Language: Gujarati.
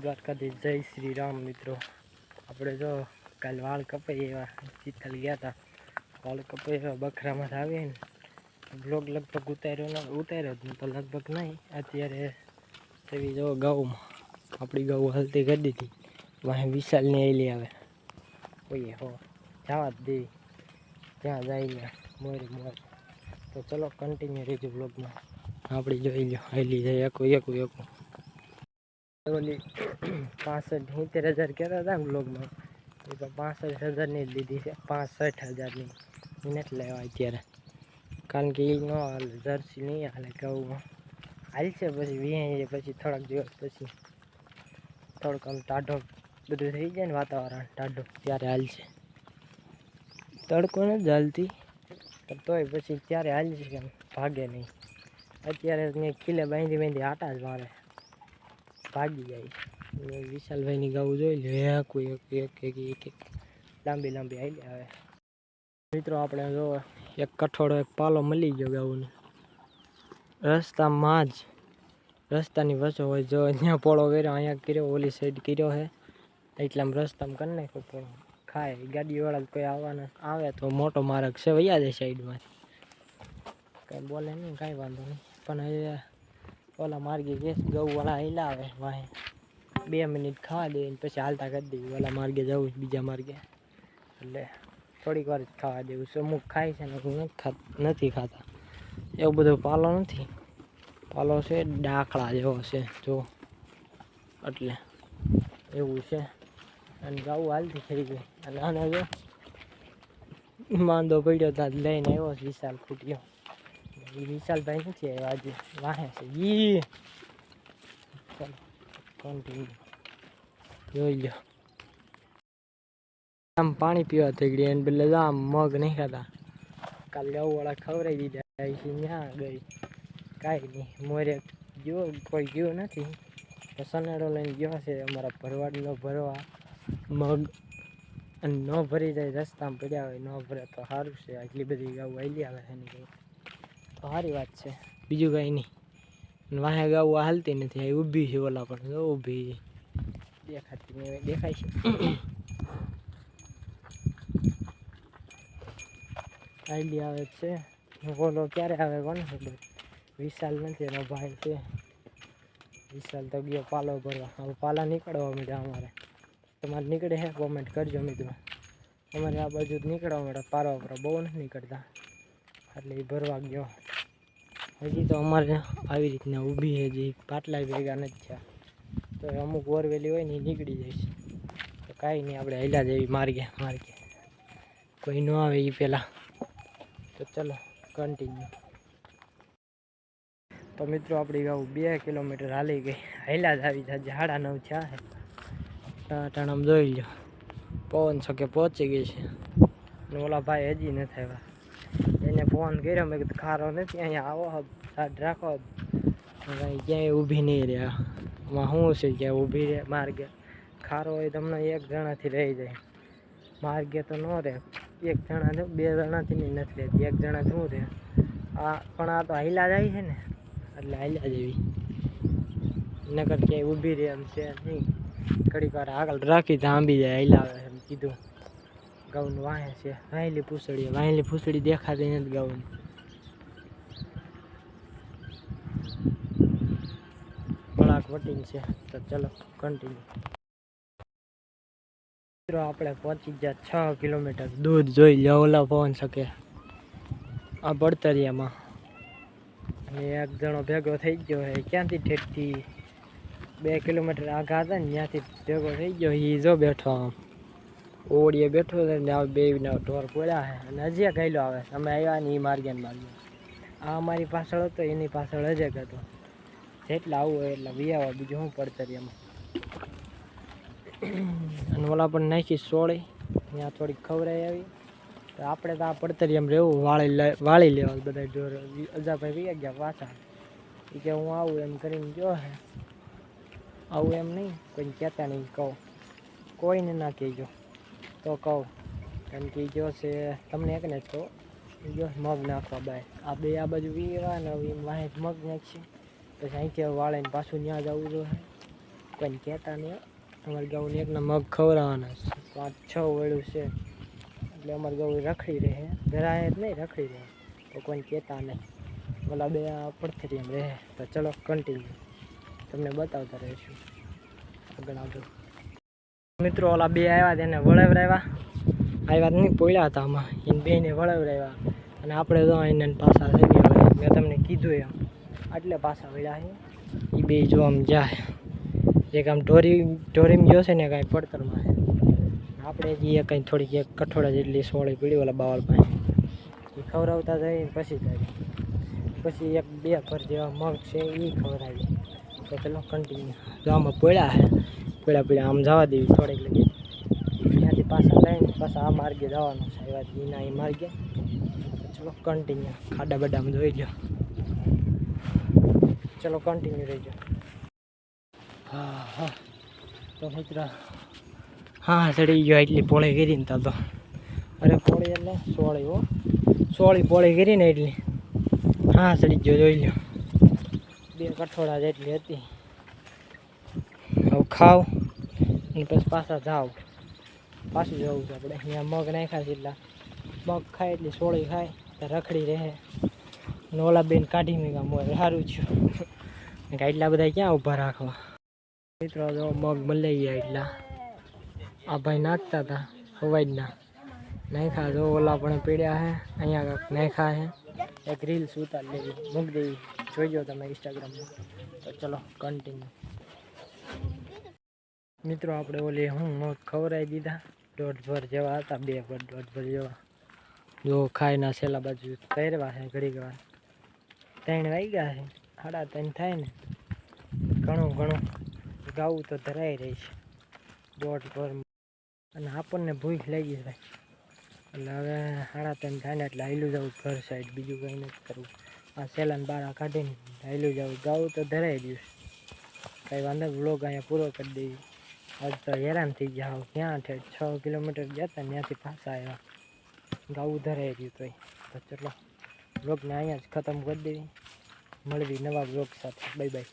દ્વારકાધીશ, જય શ્રી રામ. મિત્રો આપણે જો કાલ વાળ કપાઈ એવા ચિત્તલ ગયા હતા. વાળ કપાઈ એવા બખરામાં આવીએ ને બ્લોગ લગભગ ઉતાર્યો જ તો લગભગ નહીં. અત્યારે તેવી જો ગૌમાં આપણી ગૌ હલતી કરી દીધી. વાહે વિશાલને એલી આવે કોઈએ હો જવા જ દેવી ત્યાં જાય મોરી મોર. તો ચલો કન્ટિન્યુ રહેજો બ્લોગમાં. આપણે જોઈ લો હેલી જાય એકું ઓલી 65-70,000 કહેતા હતા ને બ્લોગમાં, એ તો 65,000ની જ લીધી છે. 65,000ની નથી લેવા અત્યારે, કારણ કે એ ન હાલે, જર્સી નહીં હાલે. ઘઉંમાં હાલશે પછી વીએ પછી થોડાક દિવસ પછી થોડુંક આમ ટાઢો બધું થઈ જાય ને વાતાવરણ ટાઢું ત્યારે હાલશે. તડકો નથી હાલતી તોય પછી ત્યારે હાલશે કેમ ભાગે નહીં. અત્યારે ખીલે બાંધી આટા જ મારે ભાગી જાય. વિશાલભાઈની ગાવું જોઈ લે, કોઈ એક લાંબી આવી આવે. મિત્રો આપણે જો એક કઠોળો એક પાલો મળી ગયો ગાવુંને રસ્તામાં જ, રસ્તાની વચ્ચે હોય. જો અહીંયા પોળો કર્યો, અહીંયા કર્યો, ઓલી સાઈડ કર્યો છે, એટલામાં રસ્તામાં કરી નાખ્યો પોળો. ખાય ગાડીવાળા કોઈ આવવાના આવે તો મોટો માર્ગ છે, વૈયા જાય સાઈડમાંથી, કાંઈ બોલે નહીં, કાંઈ વાંધો નહીં. પણ હવે ઓલા માર્ગે ગેસ ગૌવાળા હેલા આવે વાહે 2 મિનિટ ખાવા દે પછી હાલતા કરી દઈએ. ઓલા માર્ગે જવું બીજા માર્ગે, એટલે થોડીક વાર જ ખાવા દેવું. અમુક ખાય છે ને નથી ખાતા. એવું બધું પાલો નથી, પાલો છે ડાકડા જેવો છે જો, એટલે એવું છે. અને ગાવું હાલતી ખરી ગઈ. અને આને જો માંદો પડ્યો ત્યાં લઈને આવ્યો વિશાલ ફૂટ્યો. વિશાલભાઈ નથી આવ્યા આજે, વાહે છે ઈ. ચાલો કન્ટિન્યુ જોઈ લો. આમ પાણી પીવા થઈ ગઈ એને બદલે આમ મગ નહીં ખાતા. કાલે ગૌવાળા ખવડાવી દીધા છે, ત્યાં ગઈ કાંઈ નહીં. મોરે ગયો કોઈ ગયો નથી, તો સનેડો લઈને ગયો છે અમારા ભરવાડનો ભરવા મગ. અને ન ભરી જાય રસ્તામાં પડ્યા હોય, ન ભરે તો સારું છે. આટલી બધી ગાઉ આવેલી આવે છે એની તો સારી વાત છે, બીજું કાંઈ નહીં. વાહે ગાઉ હાલતી નથી, આ ઊભી છે. ઓલા પણ જો ઊભી દેખાતી નહીં, દેખાય છે આઈડી આવે છે. ઓલો ક્યારે આવે કોને ખબર. વિશાલ નથી, એનો ભાઈ છે. વિશાલ તો ગયો પાલો ભરવા. હવે પાલા નીકળવા માંડ્યા અમારે. તમારે નીકળે છે કોમેન્ટ કરજો મિત્રો. અમારે આ બાજુ જ નીકળવા માંડે પારવા પર, બહુ નથી નીકળતા, એટલે એ ભરવા ગયો. હજી તો અમારે આવી રીતના ઊભી છે, જે પાટલા ભેગા નથી થયા. તો અમુક ઓરવેલી હોય ને એ નીકળી જાય છે. તો કાંઈ નહીં, આપણે હેલા જેવી માર્ગે કોઈ ન આવે એ પહેલાં. તો ચલો કન્ટિન્યુ. તો મિત્રો આપણી ગાઉ 2 કિલોમીટર હાલી ગઈ, હેલા જ આવી જાય. 9:30 થયા છે. ટાણામાં જોઈ લો પવન છકે પહોંચી ગઈ છે. અને ઓલા ભાઈ હજી નથી આવ્યા. એને ફોન કર્યો, મેં કીધું ખારો નથી, અહીંયા આવો સાઈડ રાખો. કાંઈ ક્યાંય ઊભી નહીં રહ્યા. આમાં શું છે ક્યાં ઊભી રહે માર્ગે. ખારો હોય તમને 1 જણાથી રહી જાય, માર્ગે તો ન રહે. 1 જણા 2 જણાથી નહીં નથી રહેતી, 1 જણા શું રહે. આ પણ આ તો હાઈલા જાય છે ને, એટલે હાઈલા જેવી નકર ક્યાંય ઊભી રહે એમ છે નહીં. ઘડીક વાર આગળ રાખી તો આંબી જાય, હાઈલા આવે એમ કીધું. ગાઉનું વાહે છે વાહેલી ફૂસડી દેખાતી નથી ગાઉની. કલાક વટીને છે. તો ચલો કન્ટિન્યુ. મિત્રો આપણે પહોંચી ગયા 6 કિલોમીટર. દૂધ જોઈ લો, ઓલા પવન શકે આ પડતરિયામાં. અને એક જણો ભેગો થઈ ગયો છે ક્યાંથી ઠેઠથી 2 કિલોમીટર આગળ હતા ને ત્યાંથી ભેગો થઈ ગયો. એ જો બેઠો આમ ઓળીએ બેઠો છે ને, આ બેના ઢોર પડ્યા છે. અને હજી ગયેલો આવે, અમે આવ્યા ને એ માર્ગે આ અમારી પાછળ હતો, એની પાછળ હજે હતો. જેટલા આવું હોય એટલા વિયાવા, બીજું શું પડતરિયામાં. અને ઓલા પણ નાખી સોળે ત્યાં થોડીક ખવરાઈ આવી. તો આપણે તો આ પડતરિયામાં રહેવું, વાળી લેવા બધા ઢોર. અજાભાઈ વી ગયા પાછા, એ કે હું આવું એમ કરીને જો હે. આવું એમ નહીં, કોઈને કહેતા નહીં. કહું કોઈને ના કહેજો તો કહું, કારણ કે જો છે તમને એકને જ કહું, જો મગ નાખવા બાય આ બે આ બાજુ વીવા ને હવે વાહે મગ નાખશે પછી અહીંથી વાળીને પાછું ત્યાં જવું જોઈએ કોઈને કહેતા નહીં અમારે ગાઉને એકના મગ ખવડાવવાના છે 5-6 વેળું છે એટલે અમારે ગાઉ રખડી રહે ધરાય જ નહીં રખડી રહે તો કોઈને કહેતા નહીં ઓલા બે પડખેથી એમ રહે તો ચલો કન્ટિન્યુ તમને બતાવતા રહીશું આગળ મિત્રો ઓલા બે આવ્યા તેને વળવરાવ્યા આવ્યા નહીં પોળ્યા હતા આમાં એને બેને વળવરાવ્યા અને આપણે તો એને પાછા થઈ ગયા મેં તમને કીધું એમ આટલે પાછા વળ્યા છે એ બે જો આમ જાય એક આમ ઢોરીમાં ગયો છે ને કાંઈ પડતરમાં છે આપણે જે કંઈ થોડીક એક કઠોળા જેટલી સોળી પીડી ઓલા બાવળ પાસે એ ખવડાવતા જાય પછી થાય પછી 1-2 ઘર જેવા મગ છે એ ખવડાવી તો ચલો કન્ટિન્યુ જો આમાં પોળ્યા છે પીળા આમ જવા દેવી થોડીક લગી ત્યાંથી પાછા લઈને પાછા આ માર્ગે જવાનું છે એવા એના એ માર્ગે ચલો કન્ટિન્યુ ખાડા બડામાં જોઈ લો ચલો કન્ટિન્યુ રહીજો હા તો મિત્ર હા ચડી ગયો એટલી પોળી કરીને તો અરે પોળી એટલે સોળી પોળી કરીને એટલી હા ચડી ગયો જોઈ લો 2 કઠોળા જેટલી હતી હવે ખાવ અને પછી પાછા જાવ પાછું જવું છે આપણે અહીંયા મગ નાખ્યા છે એટલા મગ ખાય એટલી સોળી ખાય તો રખડી રહે અને ઓલા બેન કાઢી મેં મોર સારું થયું એટલા બધા ક્યાં ઊભા રાખવા મિત્રો જો મગ મળી ગયા એટલા આ ભાઈ નાખતા હતા હવાઈના નાખ્યા જો ઓલા પણ પીડ્યા છે અહીંયા કાંક નાખ્યા છે એક રીલ્સ ઉતાર લેવી મૂકી દેવી જોઈજો તમે ઇન્સ્ટાગ્રામમાં તો ચલો કન્ટિન્યુ મિત્રો આપણે ઓલી મગ ખવડાવી દીધા 1.5 ભર જેવા હતા 2 ભર 1.5 ભર જેવા જો ખાઈના છેલ્લા બાજુ તૈરવા છે ઘડીક વાર 3 વાગ્યા છે 3:30 થાય ને ઘણું ગાવું તો ધરાઈ રહી છે 1.5 ભર અને આપણને ભૂખ લાગી છે એટલે હવે 3:30 થાય ને એટલે હાલ્યું જવું ઘર સાઈડ બીજું કંઈ નથી કરવું આ સેલાને બારા કાઢીને હાલ્યું જવું ગાવું તો ધરાઈ રહ્યું છે કંઈ વાંધો વ્લોગ અહીંયા પૂરો કરી દઈએ આજ તો હેરાન થઈ ગયા ક્યાં 6 કિલોમીટર ગયા હતા ત્યાંથી પાછા આવ્યા ગાવું ધરાઈ રહ્યું તો ચલો વ્લોગને અહીંયા જ ખતમ કરી દેવી મળવી નવા વ્લોગ સાથે બાય બાય